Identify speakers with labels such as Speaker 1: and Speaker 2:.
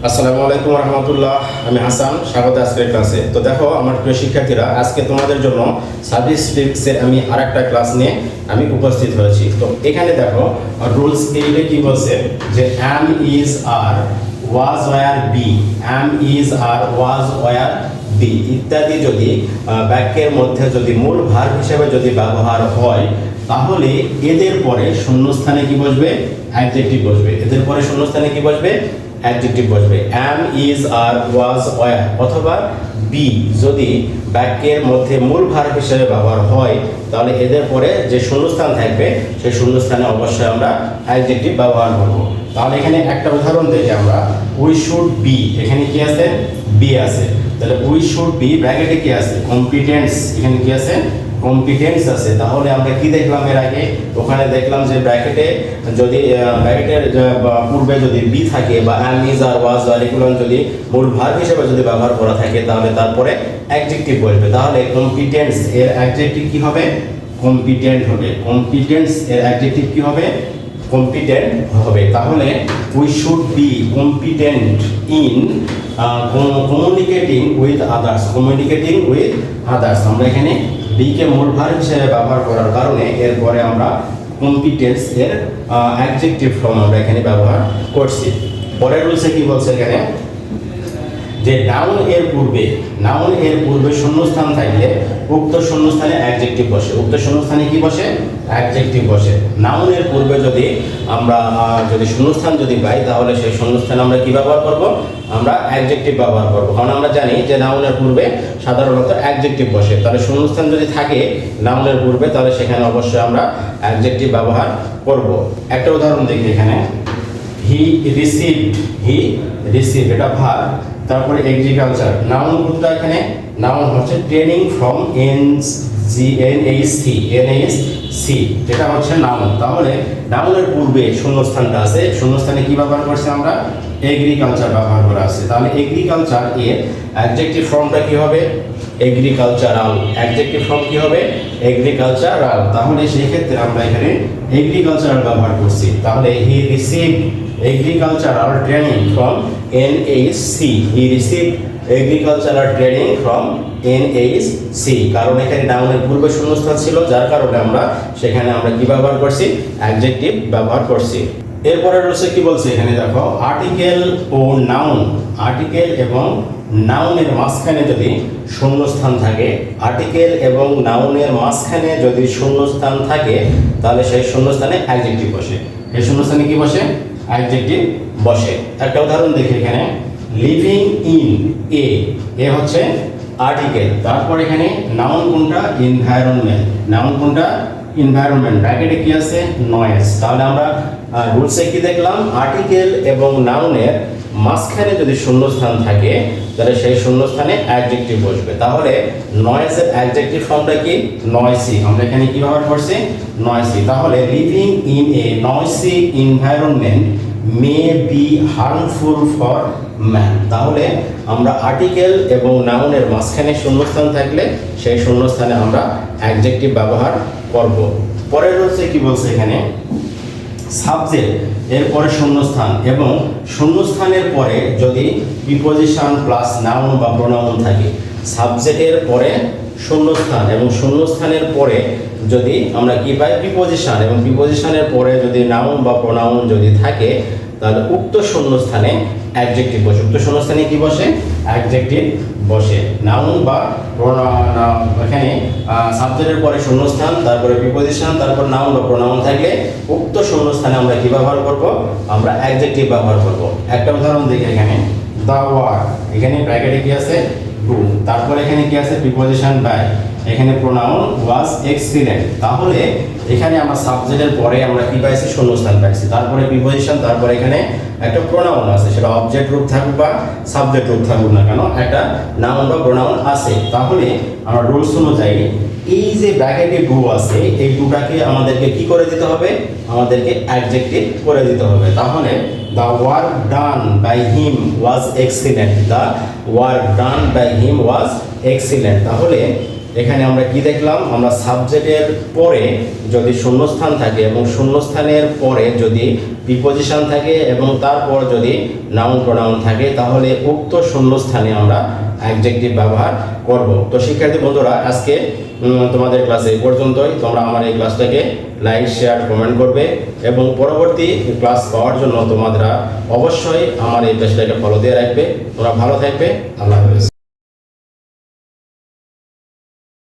Speaker 1: আসসালামু আলাইকুম রহমতুল্লাহ। আমি হাসান, স্বাগত আজকের ক্লাসে। তো দেখো আমার প্রিয় শিক্ষার্থীরা, আজকে তোমাদের জন্য সার্ভিস ফিজিক্সের আমি আরেকটা ক্লাস নিয়ে আমি উপস্থিত হয়েছি। তো এখানে দেখো রুলস এইটে কি বলছে যে am is are was were be, am is are was were be ইত্যাদি যদি বাক্যের মধ্যে যদি মূল ভার্ব হিসেবে যদি ব্যবহার হয়, তাহলে এদের পরে শূন্যস্থানে কি বসবে? অ্যাডজেক্টিভ বসবে। এদের পরে শূন্যস্থানে কি বসবে? অ্যাডজেক্টিভ বসবে। Am is are was were অথবা বি যদি বাক্যের মধ্যে মূল ভার্ব হিসেবে ব্যবহার হয়, তাহলে এদের পরে যে শূন্যস্থান থাকবে সেই শূন্যস্থানে অবশ্যই আমরা অ্যাডজেক্টিভ ব্যবহার করব। তাহলে এখানে একটা উদাহরণ দেখি আমরা, উই শুড বি, এখানে কি আছে? বি আছে। তাহলে উই শুড বি ব্র্যাকেটে কি আছে? কম্পিটেন্স, এখানে কি আছে? কম্পিটেন্স আছে। তাহলে আমরা কি দেখলাম এর আগে? ওখানে দেখলাম যে ব্র্যাকেটে যদি ব্র্যাকেটের পূর্বে যদি বি থাকে বা এম ইজ আর ওয়াজ আর এগুলো যদি মূল ভার্ব হিসেবে যদি ব্যবহার করা থাকে, তাহলে তারপরে অ্যাডজেক্টিভ বলবে। তাহলে কম্পিটেন্স এর অ্যাডজেক্টিভ কি হবে? কম্পিটেন্ট হবে। কম্পিটেন্স এর অ্যাডজেক্টিভ কি হবে? কম্পিটেন্ট হবে। তাহলে we should be competent in communicating with others, communicating with others. আমরা এখানে বি কে মূল ভার্ব হিসেবে ব্যবহার করার কারণে এরপরে আমরা কম্পিটেন্স এর অ্যাডজেক্টিভ ফর্ম আমরা এখানে ব্যবহার করছি। পরের রুলসে কি বলছে এখানে? যে নাউন এর পূর্বে শূন্যস্থান থাকলে উক্ত শূন্যস্থানে অ্যাডজেক্টিভ বসে। উক্ত শূন্যস্থানে কি বসে? অ্যাডজেক্টিভ বসে। নাউনের পূর্বে যদি আমরা যদি শূন্যস্থান যদি পাই, তাহলে সেই শূন্যস্থানে আমরা কি ব্যবহার করব? আমরা অ্যাডজেক্টিভ ব্যবহার করব। কারণ আমরা জানি যে নাউনের পূর্বে সাধারণত অ্যাডজেক্টিভ বসে। তাহলে শূন্যস্থান যদি থাকে নাউনের পূর্বে, তাহলে সেখানে অবশ্যই আমরা অ্যাডজেক্টিভ ব্যবহার করব। একটা উদাহরণ দেখি এখানে, হি রিসিভড, এটা ভার্ব। তারপরে এগ্রিকালচার, নাউন কোনটা এখানে? নাউন হচ্ছে ট্রেনিং ফ্রম NAC, যেটা হচ্ছে নাউন। তাহলে নাউনের পূর্বে শূন্যস্থানটা আছে, শূন্যস্থানে কি ব্যবহার করছে? আমরা এগ্রিকালচার ব্যবহার করা আছে। তাহলে এগ্রিকালচার এর অ্যাডজেক্টিভ ফর্মটা কি হবে? এগ্রিকালচারাল। অ্যাডজেক্টিভ ফর্ম কি হবে? এগ্রিকালচারাল। তাহলে সেই ক্ষেত্রে আমরা এখানে এগ্রিকালচারাল ব্যবহার করছি। তাহলে হি received agricultural training from NAC, he received agricultural training from NAC। কারণ এখানে নাউনের পূর্বে শূন্যস্থান ছিল, যার কারণে আমরা সেখানে আমরা কি ব্যবহার করছি? অ্যাডজেক্টিভ ব্যবহার করছি। এরপরে রয়েছে কি বলছে এখানে দেখো, আর্টিকেল ও নাউন, আর্টিকেল এবং নাউনের মাঝখানে যদি শূন্যস্থান থাকে, আর্টিকেল এবং নাউনের মাঝখানে যদি শূন্যস্থান থাকে, তাহলে সেই শূন্যস্থানে অ্যাডজেক্টিভ বসে। এই শূন্যস্থানে কি বসে? অ্যাডজেক্টিভ বসে। একটা উদাহরণ দেখি এখানে, লিভিং ইন এ হচ্ছে আর্টিকেল। তারপর এখানে নাউন কোনটা? এনভায়রনমেন্ট। নাউন কোনটা? এনভায়রনমেন্ট। ব্র্যাকেটে কি আছে? নয়েজ। তাহলে আমরা রুলসে কি দেখলাম? আর্টিকেল এবং নাউনের মাঝখানে যদি শূন্যস্থান থাকে, তাহলে সেই শূন্যস্থানে অ্যাডজেক্টিভ বসবে। তাহলে নয়েজের অ্যাডজেক্টিভ ফর্মটা কি? নয়েসি। আমরা এখানে কি ব্যবহার করছি? নয়েসি। তাহলে living in a নয়েসি environment may be harmful for man. তাহলে আমরা আর্টিকেল এবং নাউনের মাঝখানে শূন্যস্থান থাকলে সেই শূন্যস্থানে আমরা অ্যাডজেক্টিভ ব্যবহার করব। পরের রয়েছে কি বলছে এখানে, সাবজেক্ট এর পরে শূন্যস্থান এবং শূন্যস্থানের পরে যদি প্রিপজিশন প্লাস নাউন বা প্রোনাউন থাকে। সাবজেক্টের পরে শূন্যস্থান এবং শূন্যস্থানের পরে যদি আমরা কি পাই? প্রিপজিশন, এবং প্রিপজিশনের পরে যদি নাউন বা প্রোনাউন যদি থাকে, তাহলে উক্ত শূন্যস্থানে অ্যাডজেক্টিভ বসে। উক্ত শূন্যস্থানে কি বসে? অ্যাডজেক্টিভ বসে। নাউন বা এখানে সাবজেক্টের পরে শূন্যস্থান, তারপরে প্রিপজিশন, তারপর নাউন বা প্রোনাউন থাকলে উক্ত শূন্যস্থানে আমরা কি ব্যবহার করব? আমরা অ্যাডজেক্টিভ ব্যবহার করব। একটা উদাহরণ দেখি এখানে, দ্য ওয়ার্ক, এখানে ব্র্যাকেটে কি আছে? ডু। তারপর এখানে কি আছে? প্রিপজিশন বাই, এখানে প্রোনাউন ওয়াজ এক্সিলেন্ট। তাহলে এখানে আমরা সাবজেক্টের পরে আমরা কি পাইছি? শূন্যস্থান পাইছি। তারপরে প্রিপজিশন, তারপরে এখানে একটা প্রোনাউন আছে, সেটা অবজেক্ট রূপ থাকুক বা সাবজেক্ট রূপ থাকুক না কেন, একটা নাউন বা প্রোনাউন আছে। তাহলে আমরা রুলস অনুযায়ী এই যে ব্র্যাকেটে ডু আছে, এই ডুটাকে আমাদেরকে কি করে দিতে হবে? আমাদেরকে অ্যাডজেক্টিভ করে দিতে হবে। তাহলে the work done by him was excellent, the work done by him was excellent. তাহলে এখানে আমরা কি দেখলাম, আমরা সাবজেক্টের পরে যদি শূন্যস্থান থাকে এবং শূন্যস্থানের পরে যদি প্রিপজিশন থাকে এবং তারপর যদি নাউন প্রোনাউন থাকে, তাহলে উক্ত শূন্যস্থানে আমরা অ্যাডজেক্টিভ ব্যবহার করব। তো শিক্ষার্থী বন্ধুরা, আজকে তোমাদের ক্লাসে এই পর্যন্তই। তোমরা আমার এই ক্লাসটাকে লাইক, শেয়ার, কমেন্ট করবে এবং পরবর্তী ক্লাস পাওয়ার জন্য তোমরা অবশ্যই আমার এই পেজটাকে ফলো দিয়ে রাখবে। তোমরা ভালো থাকবে। আল্লাহ হাফেজ।